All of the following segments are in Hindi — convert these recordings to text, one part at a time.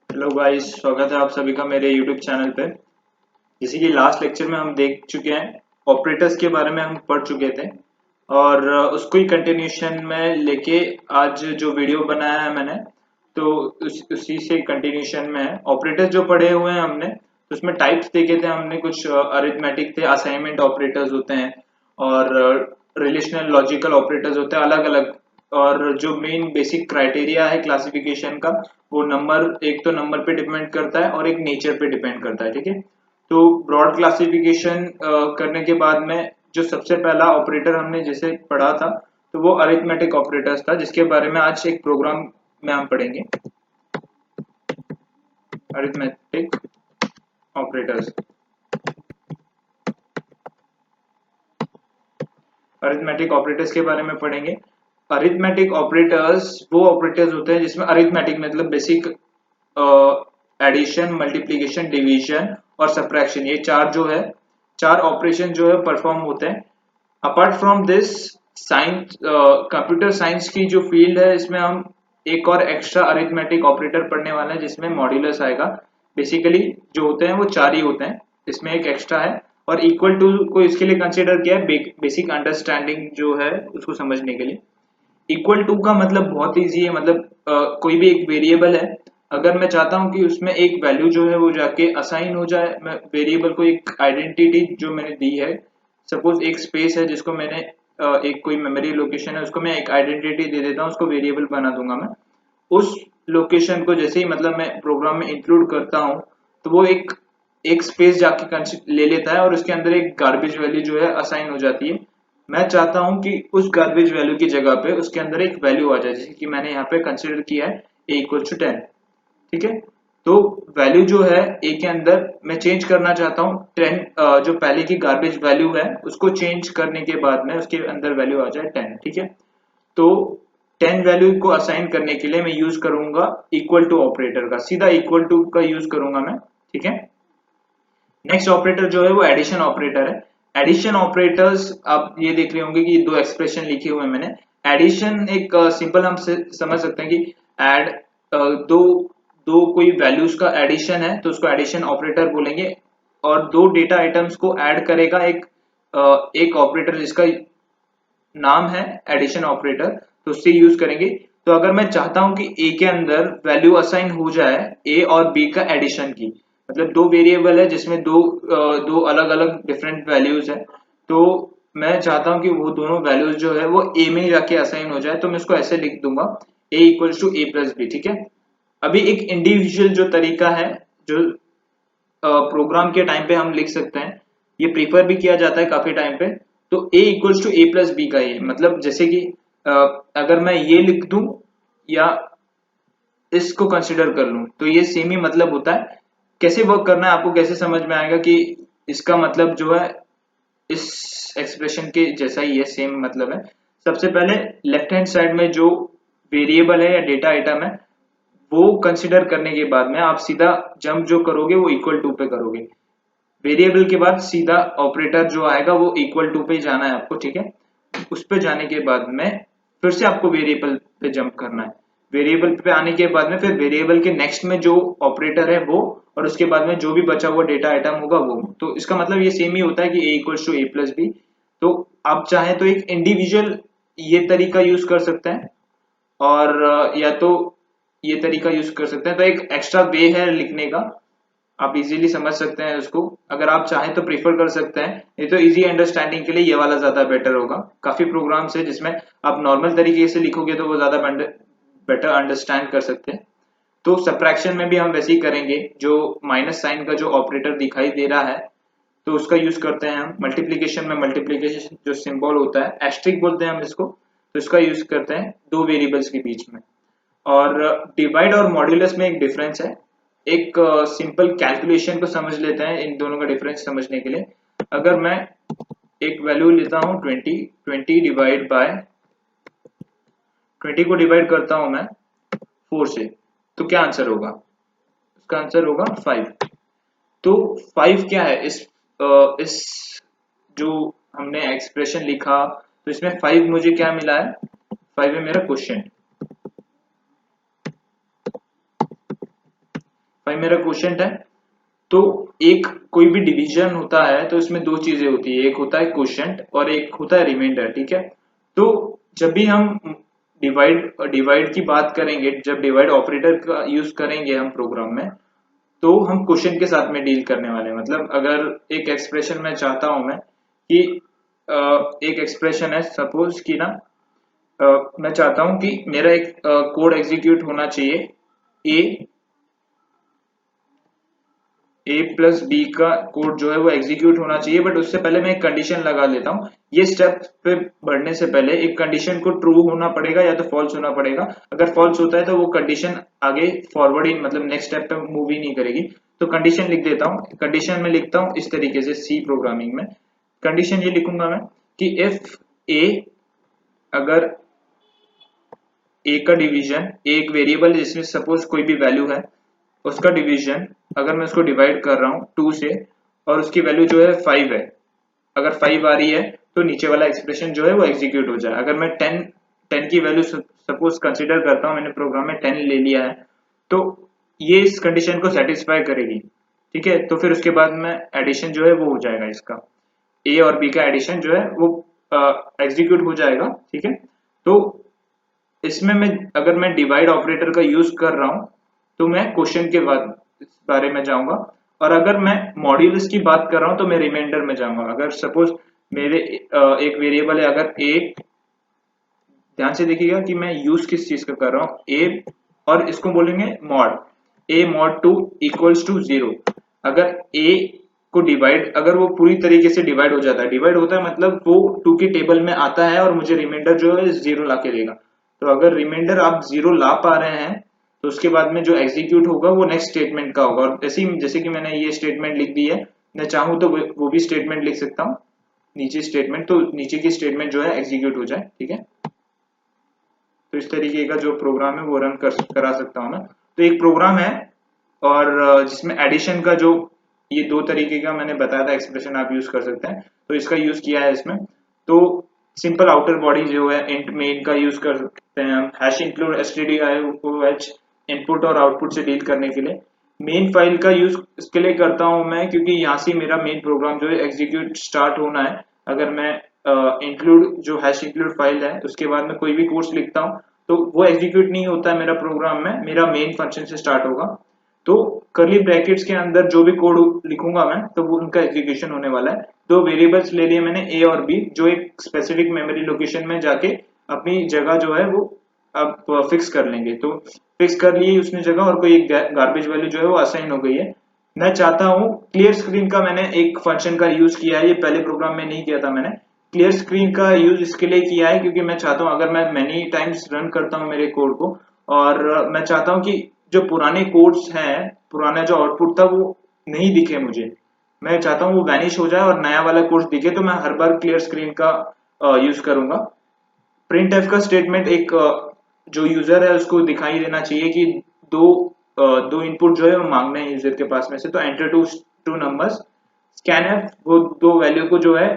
हेलो गाइस, स्वागत है आप सभी का मेरे यूट्यूब चैनल पे। जैसे कि लास्ट लेक्चर में हम देख चुके हैं, ऑपरेटर्स के बारे में हम पढ़ चुके थे और उसको ही कंटिन्यूशन में लेके आज जो वीडियो बनाया है मैंने, तो उसी से कंटिन्यूशन में है। ऑपरेटर्स जो पढ़े हुए हैं हमने, तो उसमें टाइप्स देखे थे हमने। कुछ अरिथमेटिक थे, असाइनमेंट ऑपरेटर्स होते हैं और रिलेशनल लॉजिकल ऑपरेटर्स होते हैं अलग अलग। और जो मेन बेसिक क्राइटेरिया है क्लासिफिकेशन का, वो नंबर, एक तो नंबर पे डिपेंड करता है और एक नेचर पे डिपेंड करता है। ठीक है, तो ब्रॉड क्लासिफिकेशन करने के बाद में जो सबसे पहला ऑपरेटर हमने जिसे पढ़ा था, तो वो अरिथमेटिक ऑपरेटर्स था, जिसके बारे में आज एक प्रोग्राम में हम पढ़ेंगे। अरिथमेटिक ऑपरेटर्स, अरिथमेटिक ऑपरेटर्स के बारे में पढ़ेंगे। अरिथमेटिक ऑपरेटर्स वो ऑपरेटर्स होते हैं जिसमें अरिथमेटिक मतलब बेसिक एडिशन, मल्टीप्लिकेशन, डिवीजन और सब्ट्रैक्शन, ये चार जो है, चार ऑपरेशन जो है परफॉर्म होते हैं। Apart from this, science, computer science की जो फील्ड है, इसमें हम एक और एक्स्ट्रा अरिथमेटिक ऑपरेटर पढ़ने वाले हैं जिसमें मॉड्यूलस आएगा। बेसिकली जो होते हैं वो चार ही होते हैं, इसमें एक एक्स्ट्रा है। और इक्वल टू को इसके लिए कंसिडर किया है बेसिक अंडरस्टैंडिंग जो है उसको समझने के लिए। इक्वल टू का मतलब बहुत इजी है, मतलब कोई भी एक वेरिएबल है, अगर मैं चाहता हूं कि उसमें एक वैल्यू जो है वो जाके असाइन हो जाए, मैं वेरिएबल को एक आइडेंटिटी जो मैंने दी है, सपोज एक स्पेस है जिसको मैंने एक कोई मेमोरी लोकेशन है, उसको मैं एक आइडेंटिटी दे देता हूँ, उसको वेरिएबल बना दूंगा मैं। उस लोकेशन को जैसे ही मतलब मैं प्रोग्राम में इंक्लूड करता हूँ, तो वो एक एक स्पेस जाके ले लेता है और उसके अंदर एक गार्बेज वैल्यू जो है असाइन हो जाती है। मैं चाहता हूं कि उस गार्बेज वैल्यू की जगह पे उसके अंदर एक वैल्यू आ जाए, जैसे कि मैंने यहाँ पे कंसिडर किया है a=10। ठीक है, तो वैल्यू जो है a के अंदर मैं चेंज करना चाहता हूँ 10, जो पहले की गार्बेज वैल्यू है उसको चेंज करने के बाद में उसके अंदर वैल्यू आ जाए 10। ठीक है, तो 10 वैल्यू को असाइन करने के लिए मैं यूज करूंगा इक्वल टू ऑपरेटर का, सीधा इक्वल टू का यूज करूंगा मैं। ठीक है, नेक्स्ट ऑपरेटर जो है वो एडिशन ऑपरेटर है। एडिशन ऑपरेटर्स आप ये देख रहे होंगे कि दो एक्सप्रेशन लिखे हुए हैं मैंने। एडिशन एक सिंपल हम से समझ सकते हैं कि एड, दो दो कोई वैल्यूज का एडिशन है तो उसको एडिशन ऑपरेटर बोलेंगे। और दो डेटा आइटम्स को ऐड करेगा एक ऑपरेटर जिसका नाम है एडिशन ऑपरेटर, तो उससे यूज करेंगे। तो अगर मैं चाहता हूं कि ए के अंदर वैल्यू असाइन हो जाए ए और बी का एडिशन की, मतलब दो वेरिएबल है जिसमें दो अलग अलग डिफरेंट वैल्यूज है, तो मैं चाहता हूं कि वो दोनों वैल्यूज जो है वो ए में जाके असाइन हो जाए, तो मैं इसको ऐसे लिख दूंगा a=a+b। ठीक है, अभी एक इंडिविजुअल जो तरीका है जो प्रोग्राम के टाइम पे हम लिख सकते हैं, ये प्रीफर भी किया जाता है काफी टाइम पे। तो a=a+b का ये मतलब, जैसे कि अ, अगर मैं ये लिख दूं या इसको कंसिडर कर लूं, तो ये सेम ही मतलब होता है। कैसे वर्क करना है आपको कैसे समझ में आएगा कि इसका मतलब जो है इस एक्सप्रेशन के जैसा ही है, सेम मतलब है। सबसे पहले लेफ्ट हैंड साइड में जो वेरिएबल है या डेटा आइटम है, वो कंसिडर करने के बाद में आप सीधा जंप जो करोगे वो इक्वल टू पे करोगे। वेरिएबल के बाद सीधा ऑपरेटर जो आएगा वो इक्वल टू पे जाना है आपको। ठीक है, उस पे जाने के बाद में फिर से आपको वेरिएबल पे जंप करना है। वेरिएबल पे आने के बाद में फिर वेरिएबल के नेक्स्ट में जो ऑपरेटर है वो, और उसके बाद में जो भी बचा हुआ डेटा आइटम होगा वो। तो इसका मतलब ये सेम ही होता है कि a=a+b। तो आप चाहें तो एक इंडिविजुअल ये तरीका यूज कर सकते हैं, और या तो ये तरीका यूज कर सकते हैं। तो एक एक्स्ट्रा वे है लिखने का, आप इजीली समझ सकते हैं उसको। अगर आप चाहें तो प्रीफर कर सकते हैं, ये तो इजी अंडरस्टैंडिंग के लिए ये वाला ज्यादा बेटर होगा। काफी प्रोग्राम्स है जिसमें आप नॉर्मल तरीके से लिखोगे तो वो ज्यादा बेटर अंडरस्टैंड कर सकते हैं। तो सब्ट्रैक्शन में भी हम वैसे ही करेंगे, जो माइनस साइन का जो ऑपरेटर दिखाई दे रहा है तो उसका यूज करते हैं हम। मल्टीप्लीकेशन में मल्टीप्लीकेशन जो सिंबल होता है, एस्ट्रिक बोलते हैं हम इसको, तो इसका यूज करते हैं दो वेरिएबल्स के बीच में। और डिवाइड और मॉड्यूलस में एक डिफरेंस है। एक सिंपल कैलकुलेशन को समझ लेते हैं इन दोनों का डिफरेंस समझने के लिए। अगर मैं एक वैल्यू लेता हूं 20, 20 डिवाइड बाय 20 को डिवाइड करता हूं मैं 4 से, तो क्या आंसर होगा? उसका आंसर होगा 5। तो 5 क्या है इस जो हमने एक्सप्रेशन लिखा, तो इसमें 5 मुझे क्या मिला है? 5 है मेरा क्वेश्चन। भाई मेरा क्वेश्चन है, तो एक कोई भी डिवीजन होता है तो इसमें दो चीजें होती है, एक होता है क्वोशिएंट और एक होता है रिमाइंडर, ठीक है। तो जब भी हम डिवाइड डिवाइड की बात करेंगे, जब डिवाइड ऑपरेटर का यूज करेंगे हम प्रोग्राम में, तो हम क्वोशिएंट के साथ में डील करने वाले हैं। मतलब अगर एक एक्सप्रेशन में चाहता हूं मैं कि एक एक्सप्रेशन है सपोज कि ना, मैं चाहता हूं कि मेरा एक कोड एग्जीक्यूट होना चाहिए, ए ए प्लस बी का कोड जो है वो एग्जीक्यूट होना चाहिए, बट उससे पहले मैं एक कंडीशन लगा लेता हूँ। ये स्टेप पे बढ़ने से पहले एक कंडीशन को ट्रू होना पड़ेगा या तो फॉल्स होना पड़ेगा। अगर फॉल्स होता है तो वो कंडीशन आगे फॉरवर्ड ही, मतलब नेक्स्ट स्टेप पे मूव ही नहीं करेगी। तो कंडीशन लिख देता हूँ, कंडीशन में लिखता हूँ इस तरीके से, सी प्रोग्रामिंग में कंडीशन ये लिखूंगा मैं कि इफ ए, अगर ए का डिवीजन, एक वेरिएबल है जिसमें सपोज कोई भी वैल्यू है, उसका डिवीजन अगर मैं उसको डिवाइड कर रहा हूँ 2 से और उसकी वैल्यू जो है 5 है, अगर 5 आ रही है तो नीचे वाला एक्सप्रेशन जो है वो एग्जीक्यूट हो जाए। अगर मैं 10 की वैल्यू सपोज कंसीडर करता हूँ, मैंने प्रोग्राम में 10 ले लिया है, तो ये इस कंडीशन को सेटिस्फाई करेगी, ठीक है। तो फिर उसके बाद में एडिशन जो है वो हो जाएगा, इसका ए और बी का एडिशन जो है वो एग्जीक्यूट हो जाएगा, ठीक है। तो इसमें मैं, अगर मैं डिवाइड ऑपरेटर का यूज कर रहा हूं तो मैं क्वेश्चन के बाद इस बारे में जाऊंगा, और अगर मैं मॉड्यूलस की बात कर रहा हूं तो मैं रिमाइंडर में जाऊंगा। अगर सपोज मेरे एक वेरिएबल है, अगर ए, ध्यान से देखिएगा कि मैं यूज किस चीज का कर रहा हूं, ए, और इसको बोलेंगे mod, a mod 2 equals to 0। अगर ए को डिवाइड, अगर वो पूरी तरीके से डिवाइड हो जाता है, डिवाइड होता है मतलब वो 2 की टेबल में आता है और मुझे रिमाइंडर जो है 0 ला के देगा। तो अगर रिमाइंडर आप 0 ला पा रहे हैं तो उसके बाद में जो एग्जीक्यूट होगा वो नेक्स्ट स्टेटमेंट का होगा। और जैसे कि मैंने ये स्टेटमेंट लिख दी है, मैं चाहूँ तो वो भी स्टेटमेंट लिख सकता हूँ नीचे स्टेटमेंट, तो नीचे की स्टेटमेंट जो है एग्जीक्यूट हो जाए, ठीक है। तो इस तरीके का जो प्रोग्राम है वो रन करा सकता हूँ मैं। तो एक प्रोग्राम है, और जिसमें एडिशन का जो, ये दो तरीके का मैंने बताया था एक्सप्रेशन आप यूज कर सकते हैं, तो इसका यूज किया है इसमें। तो सिंपल आउटर बॉडी जो है इंट मेन का यूज कर सकते हैं हम, हैश इंक्लूड stdioh इनपुट और आउटपुट से डील करने के लिए। मेन फाइल का यूज इसके लिए करता हूं मैं क्योंकि यहाँ से मेरा मेन प्रोग्राम जो है एग्जीक्यूट स्टार्ट होना है। अगर मैं इंक्लूड जो हैश इंक्लूड फाइल है उसके बाद में कोई भी कोड्स लिखता हूँ तो वो एग्जीक्यूट नहीं होता है मेरा प्रोग्राम में, मेरा मेन फंक्शन से स्टार्ट होगा। तो कर्ली ब्रैकेट्स के अंदर जो भी कोड लिखूंगा मैं तो वो उनका एग्जीक्यूशन होने वाला है। दो वेरिएबल्स ले लिए मैंने ए और बी, जो एक स्पेसिफिक मेमोरी लोकेशन में जाके अपनी जगह जो है वो अब फिक्स कर लेंगे। तो फिक्स कर ली उसने जगह, और कोई एक गार्बेज वैल्यू जो है वो असाइन हो गई है। मैं चाहता हूँ क्लियर स्क्रीन का, मैंने एक फंक्शन का यूज किया है, ये पहले प्रोग्राम में नहीं किया था मैंने। क्लियर स्क्रीन का यूज इसके लिए किया है क्योंकि मैं चाहता हूँ अगर मैं मेनी टाइम्स रन करता हूँ मेरे कोड को, और मैं चाहता हूँ कि जो पुराने कोड्स हैं, पुराना जो आउटपुट था वो नहीं दिखे मुझे, मैं चाहता हूँ वो वैनिश हो जाए और नया वाला कोड दिखे। तो मैं हर बार क्लियर स्क्रीन का यूज करूंगा। प्रिंट एफ का स्टेटमेंट एक जो यूजर है उसको दिखाई देना चाहिए कि दो दो इनपुट जो है वो मांगना है यूजर के पास में से, तो enter two numbers. Scan F वो दो वैल्यू को जो है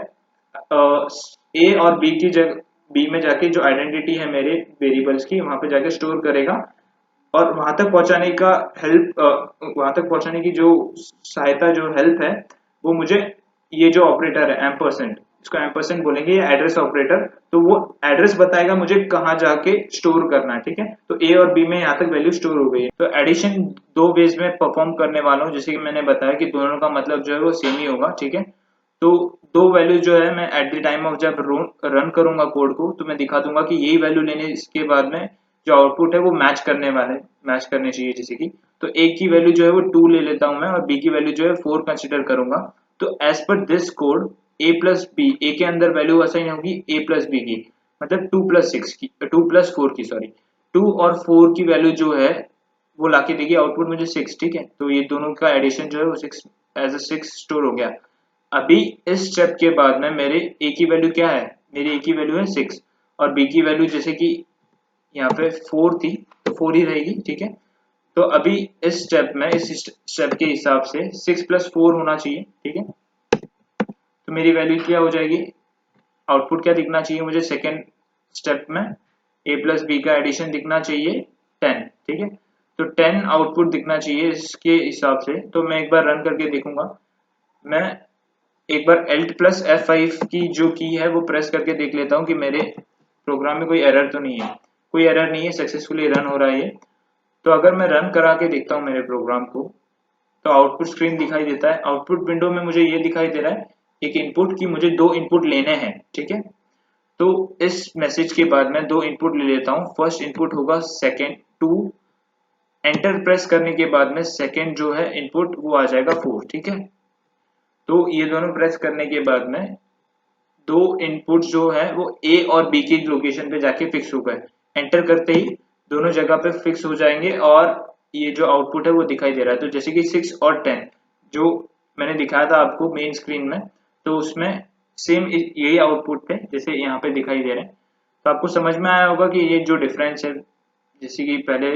ए और बी की जगह, बी में जाके जो आइडेंटिटी है मेरे वेरिएबल्स की वहां पे जाके स्टोर करेगा, और वहां तक पहुंचाने का हेल्प, वहां तक पहुंचाने की जो सहायता, जो हेल्प है, वो मुझे ये जो ऑपरेटर है एम्परसेंड, इसको एम्परसेंड बोलेंगे, ये एड्रेस ऑपरेटर, तो वो एड्रेस बताएगा मुझे कहाँ जाके स्टोर करना है, ठीक है। तो ए और बी में यहाँ तक वैल्यू स्टोर हो गई है। तो एडिशन दो वेज में परफॉर्म करने वाला हूँ, जैसे कि मैंने बताया कि दोनों का मतलब जो है वो सेम ही होगा, ठीक है। तो दो वैल्यू जो है मैं एट द टाइम ऑफ जब रन करूंगा कोड को तो मैं दिखा दूंगा कि यही वैल्यू लेने, इसके बाद में जो आउटपुट है वो मैच करने वाले, मैच करने चाहिए, जैसे कि तो ए की वैल्यू जो है वो 2 ले लेता हूं मैं और बी की वैल्यू जो है 4 कंसीडर करूंगा। तो as per this code a plus b, a के अंदर वैल्यू असाइन होगी ए प्लस बी की, मतलब 2 प्लस 6 की, 2 प्लस 4 की, सॉरी 2 और 4 की वैल्यू जो है वो लाके देगी आउटपुट मुझे 6, ठीक है। तो ये दोनों का एडिशन जो है वो 6 एज अ 6 स्टोर हो गया। अभी इस स्टेप के बाद में मेरे ए की वैल्यू क्या है, मेरी ए की वैल्यू है 6, और बी की वैल्यू जैसे कि यहाँ पे 4 थी तो 4 ही रहेगी, ठीक है। तो अभी इस स्टेप में, इस स्टेप के हिसाब से 6 प्लस 4 होना चाहिए, ठीक है। तो मेरी वैल्यू क्या हो जाएगी, आउटपुट क्या दिखना चाहिए मुझे सेकेंड स्टेप में, ए प्लस बी का एडिशन दिखना चाहिए 10, ठीक है। तो 10 आउटपुट दिखना चाहिए इसके हिसाब से। तो मैं एक बार रन करके देखूंगा। मैं एक बार Alt प्लस F5 की जो की है वो प्रेस करके देख लेता हूँ कि मेरे प्रोग्राम में कोई एरर तो नहीं है। कोई एरर नहीं है, सक्सेसफुली रन हो रहा है ये। तो अगर मैं रन करा के देखता हूँ मेरे प्रोग्राम को, तो आउटपुट स्क्रीन दिखाई देता है। आउटपुट विंडो में मुझे ये दिखाई दे रहा है एक इनपुट की मुझे 2 इनपुट लेने हैं, ठीक है। तो इस मैसेज के बाद मैं 2 इनपुट ले लेता हूँ। फर्स्ट इनपुट होगा सेकेंड 2, एंटर प्रेस करने के बाद में सेकेंड जो है इनपुट वो आ जाएगा 4, ठीक है। तो ये दोनों प्रेस करने के बाद में 2 इनपुट जो है वो ए और बी की लोकेशन पे जाके फिक्स हो गए। एंटर करते ही दोनों जगह पे फिक्स हो जाएंगे और ये जो आउटपुट है वो दिखाई दे रहा है। तो जैसे कि 6 और 10 जो मैंने दिखाया था आपको मेन स्क्रीन में, तो उसमें सेम यही आउटपुट थे जैसे यहाँ पे दिखाई दे रहे हैं। तो आपको समझ में आया होगा कि ये जो डिफरेंस है, जैसे कि पहले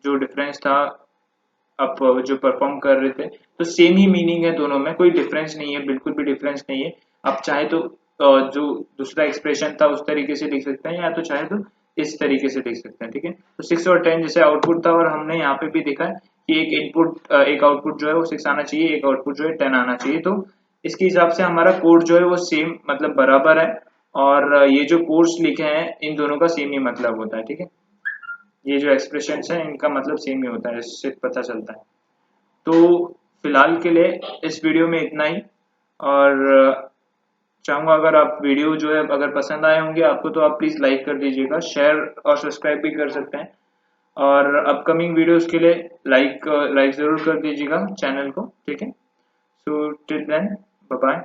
जो डिफरेंस था आप जो परफॉर्म कर रहे थे, तो सेम ही मीनिंग है दोनों में, कोई डिफरेंस नहीं है, बिल्कुल भी डिफरेंस नहीं है। आप चाहे तो जो दूसरा एक्सप्रेशन था उस तरीके से लिख सकते हैं, या तो चाहे तो इस तरीके से लिख सकते हैं, ठीक है। तो 6 और 10 जैसे आउटपुट था, और हमने यहाँ पे भी देखा है कि एक आउटपुट जो है वो 6 आना चाहिए, एक आउटपुट जो है 10 आना चाहिए। तो इसके हिसाब से हमारा कोड जो है वो सेम मतलब बराबर है, और ये जो कोड्स लिखे हैं इन दोनों का सेम ही मतलब होता है, ठीक है। ये जो एक्सप्रेशन है इनका मतलब सेम ही होता है, इससे पता चलता है। तो फिलहाल के लिए इस वीडियो में इतना ही, और चाहूंगा अगर आप वीडियो जो है अगर पसंद आए होंगे आपको, तो आप प्लीज लाइक कर दीजिएगा, शेयर और सब्सक्राइब भी कर सकते हैं। और अपकमिंग वीडियोस के लिए लाइक जरूर कर दीजिएगा चैनल को, ठीक है। So till then, bye bye.